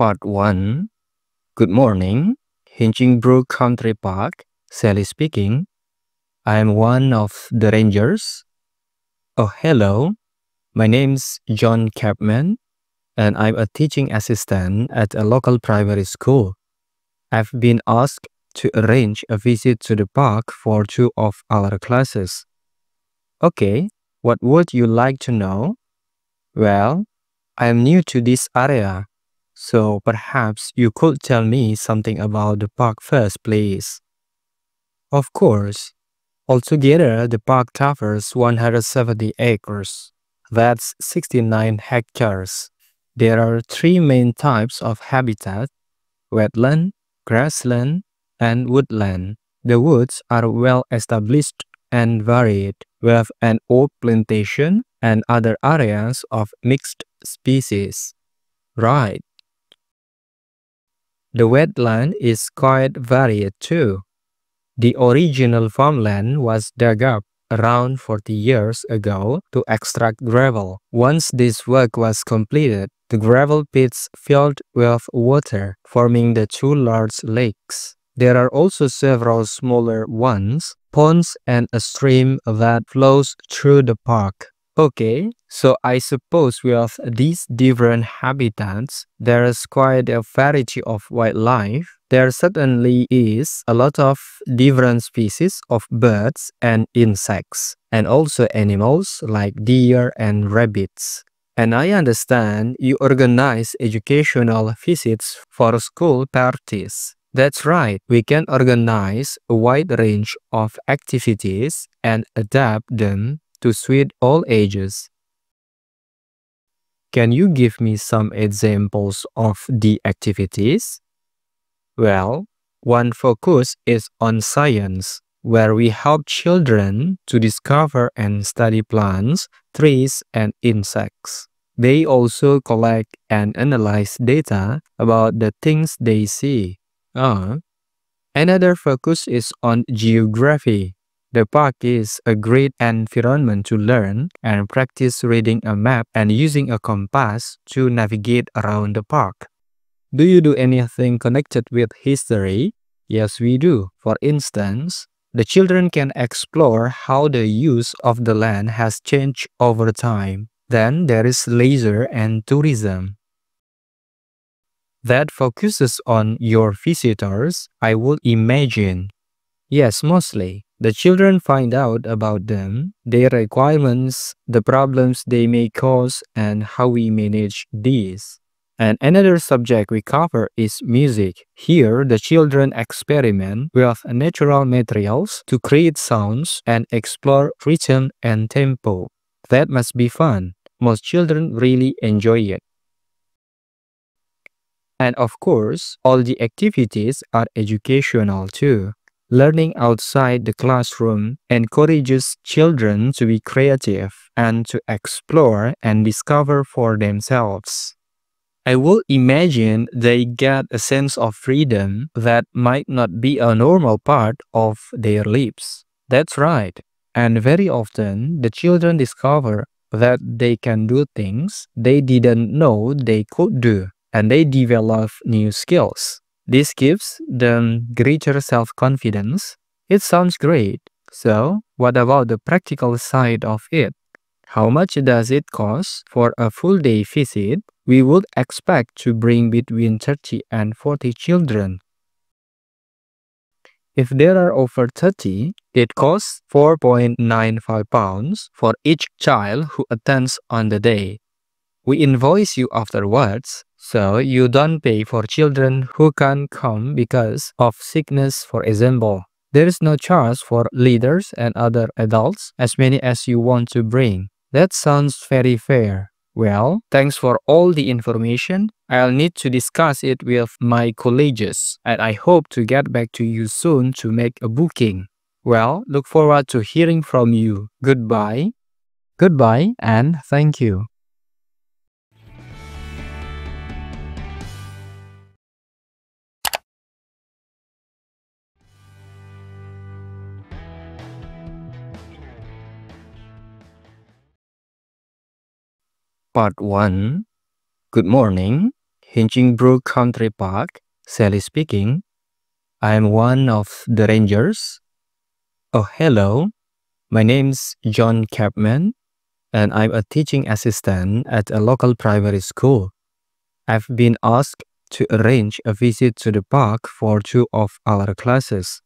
Part 1. Good morning. Hinchingbrook Country Park. Sally speaking. I am one of the rangers. Oh, hello. My name's John Capman, and I'm a teaching assistant at a local primary school. I've been asked to arrange a visit to the park for two of our classes. Okay, what would you like to know? Well, I'm new to this area, so perhaps you could tell me something about the park first, please. Of course. Altogether, the park covers 170 acres. That's 69 hectares. There are three main types of habitat: wetland, grassland, and woodland. The woods are well established and varied, with an oak plantation and other areas of mixed species. Right. The wetland is quite varied too. The original farmland was dug up around 40 years ago to extract gravel. Once this work was completed, the gravel pits filled with water, forming the two large lakes. There are also several smaller ones, ponds, and a stream that flows through the park. Okay, so I suppose with these different habitats, there is quite a variety of wildlife. There certainly is a lot of different species of birds and insects, and also animals like deer and rabbits. And I understand you organize educational visits for school parties. That's right, we can organize a wide range of activities and adapt them to suit all ages. Can you give me some examples of the activities? Well, one focus is on science, where we help children to discover and study plants, trees, and insects. They also collect and analyze data about the things they see. Another focus is on geography. The park is a great environment to learn and practice reading a map and using a compass to navigate around the park. Do you do anything connected with history? Yes, we do. For instance, the children can explore how the use of the land has changed over time. Then there is leisure and tourism. That focuses on your visitors, I would imagine. Yes, mostly. The children find out about them, their requirements, the problems they may cause, and how we manage these. And another subject we cover is music. Here, the children experiment with natural materials to create sounds and explore rhythm and tempo. That must be fun. Most children really enjoy it. And of course, all the activities are educational too. Learning outside the classroom encourages children to be creative and to explore and discover for themselves. I will imagine they get a sense of freedom that might not be a normal part of their lives. That's right. And very often, the children discover that they can do things they didn't know they could do, and they develop new skills. This gives them greater self-confidence. It sounds great. So, what about the practical side of it? How much does it cost for a full-day visit? We would expect to bring between 30 and 40 children. If there are over 30, it costs £4.95 for each child who attends on the day. We invoice you afterwards, so you don't pay for children who can't come because of sickness, for example. There is no charge for leaders and other adults, as many as you want to bring. That sounds very fair. Well, thanks for all the information. I'll need to discuss it with my colleagues, and I hope to get back to you soon to make a booking. Well, look forward to hearing from you. Goodbye. Goodbye, and thank you. Part 1. Good morning. Hinchingbrook Country Park, Sally speaking. I am one of the rangers. Oh, hello. My name's John Capman, and I'm a teaching assistant at a local primary school. I've been asked to arrange a visit to the park for 2 of our classes.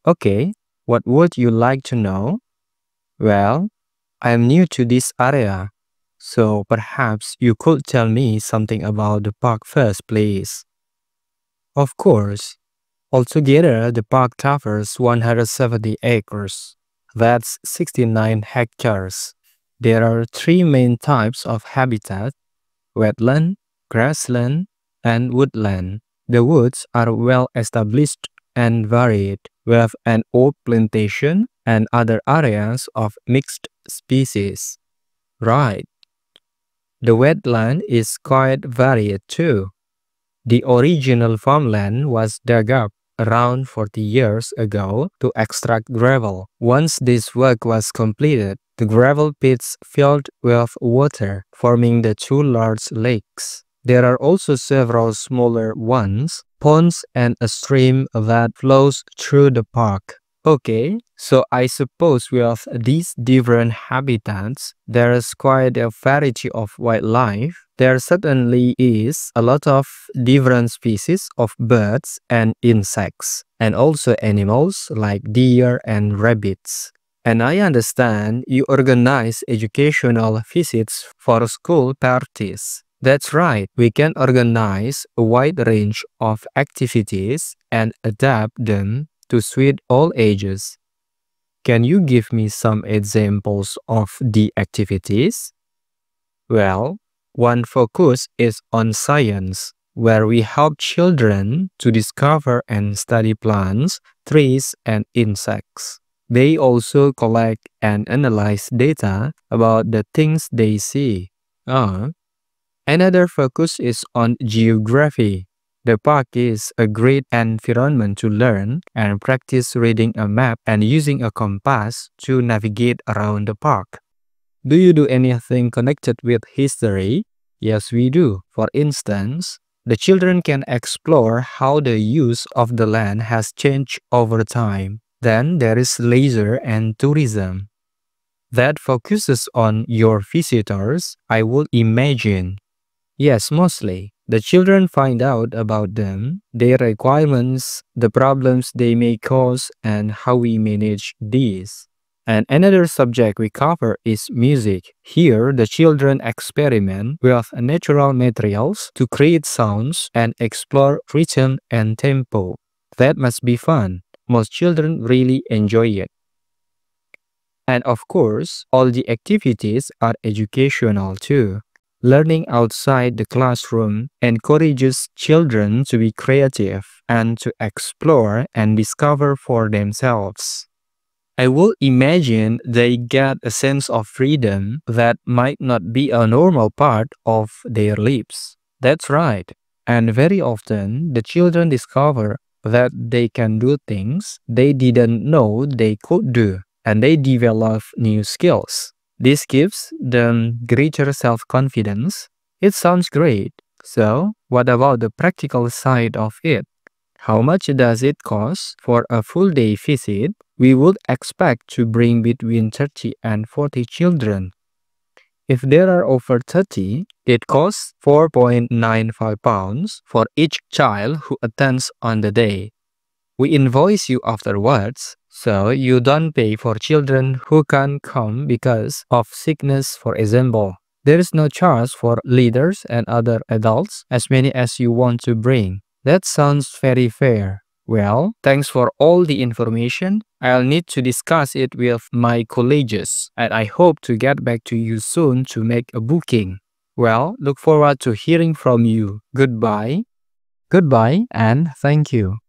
Okay, what would you like to know? Well, I'm new to this area, so perhaps you could tell me something about the park first, please. Of course. Altogether, the park covers 170 acres. That's 69 hectares. There are 3 main types of habitat: wetland, grassland, and woodland. The woods are well established and varied, with an oak plantation and other areas of mixed species. Right. The wetland is quite varied too. The original farmland was dug up around 40 years ago to extract gravel. Once this work was completed, the gravel pits filled with water, forming the 2 large lakes. There are also several smaller ones, ponds, and a stream that flows through the park. Okay, so I suppose with these different habitats, there is quite a variety of wildlife. There certainly is a lot of different species of birds and insects, and also animals like deer and rabbits. And I understand you organize educational visits for school parties. That's right, we can organize a wide range of activities and adapt them to suit all ages. Can you give me some examples of the activities? Well, one focus is on science, where we help children to discover and study plants, trees, and insects. They also collect and analyze data about the things they see. Another focus is on geography. The park is a great environment to learn and practice reading a map and using a compass to navigate around the park. Do you do anything connected with history? Yes, we do. For instance, the children can explore how the use of the land has changed over time. Then there is leisure and tourism. That focuses on your visitors, I would imagine. Yes, mostly. The children find out about them, their requirements, the problems they may cause, and how we manage these. And another subject we cover is music. Here, the children experiment with natural materials to create sounds and explore rhythm and tempo. That must be fun. Most children really enjoy it. And of course, all the activities are educational too. Learning outside the classroom encourages children to be creative and to explore and discover for themselves. I will imagine they get a sense of freedom that might not be a normal part of their lives. That's right. And very often, the children discover that they can do things they didn't know they could do, and they develop new skills. This gives them greater self-confidence. It sounds great. So, what about the practical side of it? How much does it cost for a full-day visit? We would expect to bring between 30 and 40 children. If there are over 30, it costs £4.95 for each child who attends on the day. We invoice you afterwards, so you don't pay for children who can't come because of sickness, for example. There is no charge for leaders and other adults, as many as you want to bring. That sounds very fair. Well, thanks for all the information. I'll need to discuss it with my colleagues, and I hope to get back to you soon to make a booking. Well, look forward to hearing from you. Goodbye. Goodbye, and thank you.